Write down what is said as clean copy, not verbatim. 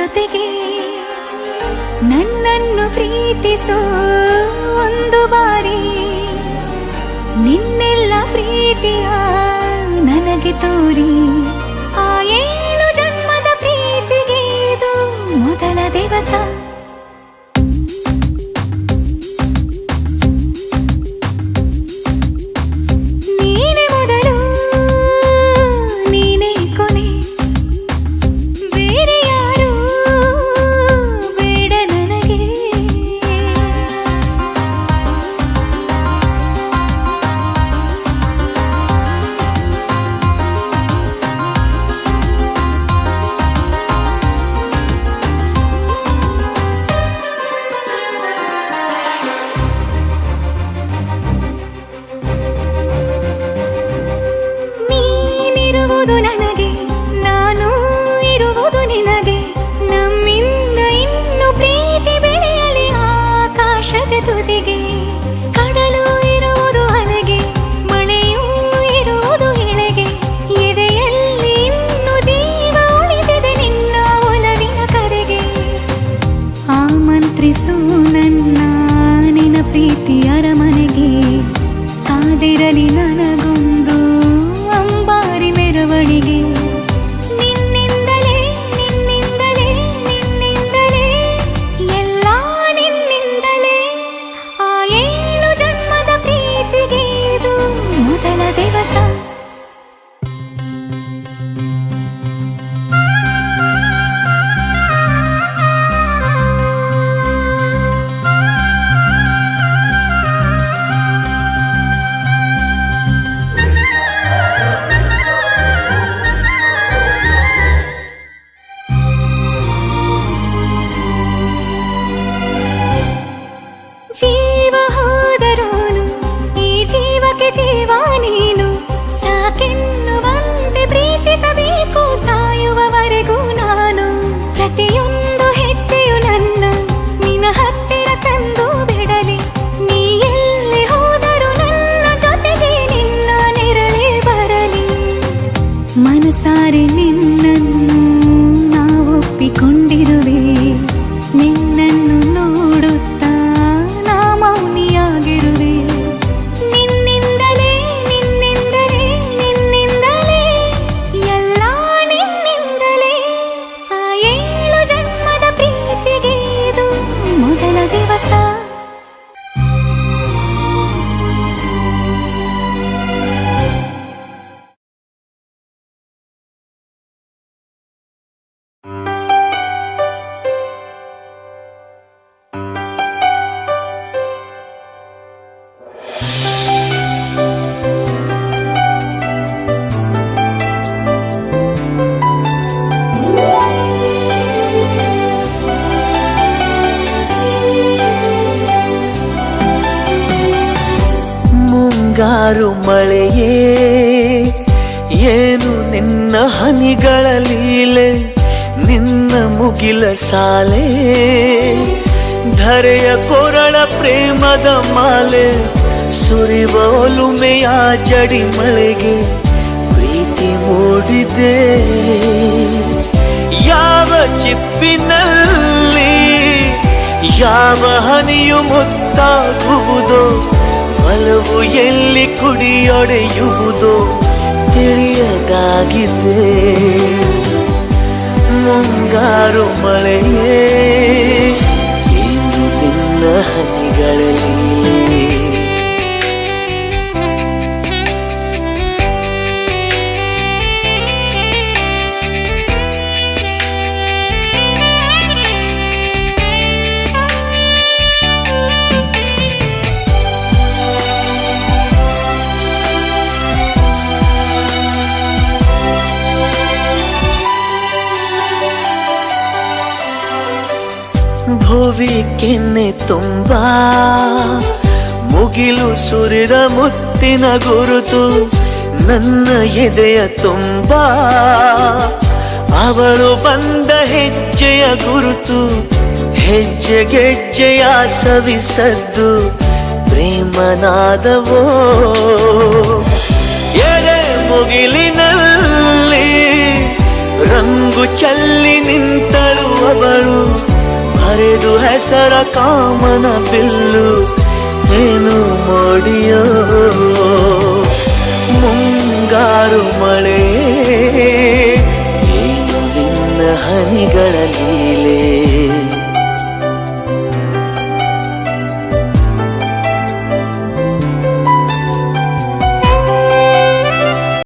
ಜೊತೆಗೆ ನನ್ನನ್ನು ಪ್ರೀತಿಸೋ ಒಂದು ಬಾರಿ ನಿನ್ನೆಲ್ಲ ಪ್ರೀತಿಯ ನನಗೆ ತೋರಿ ಆ 7 ಜನ್ಮದ ಪ್ರೀತಿಗೆ ಇದು ಮೊದಲ ದಿವಸ. ನನಗೆ ನಾನು ಇರುವುದು ನಿನಗೆ, ನಮ್ಮಿಂದ ಇನ್ನು ಪ್ರೀತಿ ಬೆಳೆಯಲಿ ಆಕಾಶದ ತುದಿಗೆ. ಕಡಲು ಇರುವುದು ಅಲೆಗೆ, ಮಳೆಯೂ ಇರುವುದು ಎಳೆಗೆ, ಎದೆಯಲ್ಲಿ ಇನ್ನು ಜೀವ ಉಳಿದಿದೆ ನಿನ್ನ ಒಲವಿನ ಕರೆಗೆ. ಆಮಂತ್ರಿಸು ನನ್ನ ನಿನ್ನ ಪ್ರೀತಿ ಅರಮನೆಗೆ, ಕಾದಿರಲಿ ನನಗೊಂದು ಅಂಬಾರಿ ಮೆರವಣಿಗೆ. ನಿನ್ನಿಂದಲೇ ನಿನ್ನಿಂದಲೇ ನಿನ್ನಿಂದಲೇ ಎಲ್ಲ ನಿನ್ನಿಂದಲೇ ಆ 7 ಜನ್ಮದ ಪ್ರೀತಿಗೆ ಇದು ಮೊದಲ ದಿವಸ. ಜೀವ ಹೋದರೋನು ಈ ಜೀವಕ್ಕೆ ಜೀವ ನೀನು, ಸಾಕೆನ್ನುವಂತೆ ಪ್ರೀತಿಸಬೇಕು ಸಾಯುವವರೆಗೂ ನಾನು. ಪ್ರತಿಯೊಂದು ಹೆಜ್ಜೆಯು ನನ್ನ ನಿನ್ನ ಹತ್ತಿರ ತಂದು ಬಿಡಲಿ, ನೀ ಎಲ್ಲಿ ಹೋದರೂ ನನ್ನ ಜೊತೆಗೆ ನಿನ್ನ ನೆರಳೇ ಬರಲಿ. ಮನಸಾರೆ ನಿನ್ನನ್ನು ನಾವೊಪ್ಪಿಕೊಂಡಿರುವೆ, ನಿನ್ನನ್ನು ನೋಡುತ್ತಾ ನಾ ಮೌನಿಯಾಗಿರುವೆ. ನಿನ್ನಿಂದಲೇ ನಿನ್ನಿಂದಲೇ ನಿನ್ನಿಂದಲೇ ಎಲ್ಲ ನಿನ್ನಿಂದಲೇ ಆ 7 ಜನ್ಮದ ಪ್ರೀತಿಗೆ ಇದು ಮೊದಲ ದಿವಸ. ಮುಂಗಾರು ಮಳೆಯೇ ಏನು ನಿನ್ನ ಹನಿಗಳ ಲೀಲೆ, ನಿನ್ನ ಮುಗಿಲ ಸಾಲೆ ಧರೆಯ ಕೊರಳ ಪ್ರೇಮದ ಮಾಲೆ. ಸುರಿವ ಒಲುಮೆಯ ಜಡಿ ಮಳೆಗೆ ಪ್ರೀತಿ ಮೂಡಿದೆ, ಯಾವ ಚಿಪ್ಪಿನಲ್ಲಿ ಯಾವ ಹನಿಯು ಮುತ್ತಾಗುವುದೋ, ಒಲವು ಎಲ್ಲಿ ಕುಡಿಯೊಡೆಯುವುದೋ ತಿಳಿಯದಾಗಿದೆ. ಮುಂಗಾರು ಮಳೆಯೇ ಏನು ನಿನ್ನ ಹನಿಗಳಲ್ಲಿ. ಭುವಿ ಕೆನ್ನೆ ತುಂಬಾ ಮುಗಿಲು ಸುರಿದ ಮುತ್ತಿನ ಗುರುತು, ನನ್ನ ಎದೆಯ ತುಂಬಾ ಅವಳು ಬಂದ ಹೆಜ್ಜೆಯ ಗುರುತು. ಹೆಜ್ಜೆಗೆಜ್ಜೆಯ ಸವಿಸದ್ದು ಪ್ರೇಮನಾದವೋ, ಎದೆ ಮುಗಿಲಿನಲ್ಲಿ ರಂಗು ಚೆಲ್ಲಿ ನಿಂತಳು ಅವಳು, ಬರೆದು ಹೆಸರ ಕಾಮನ ಬಿಲ್ಲು, ಏನು ಮೋಡಿಯೋ ಮುಂಗಾರು ಮಳೆ, ಏನು ನಿನ್ನ ಹನಿಗಳ ಲೀಲೆ.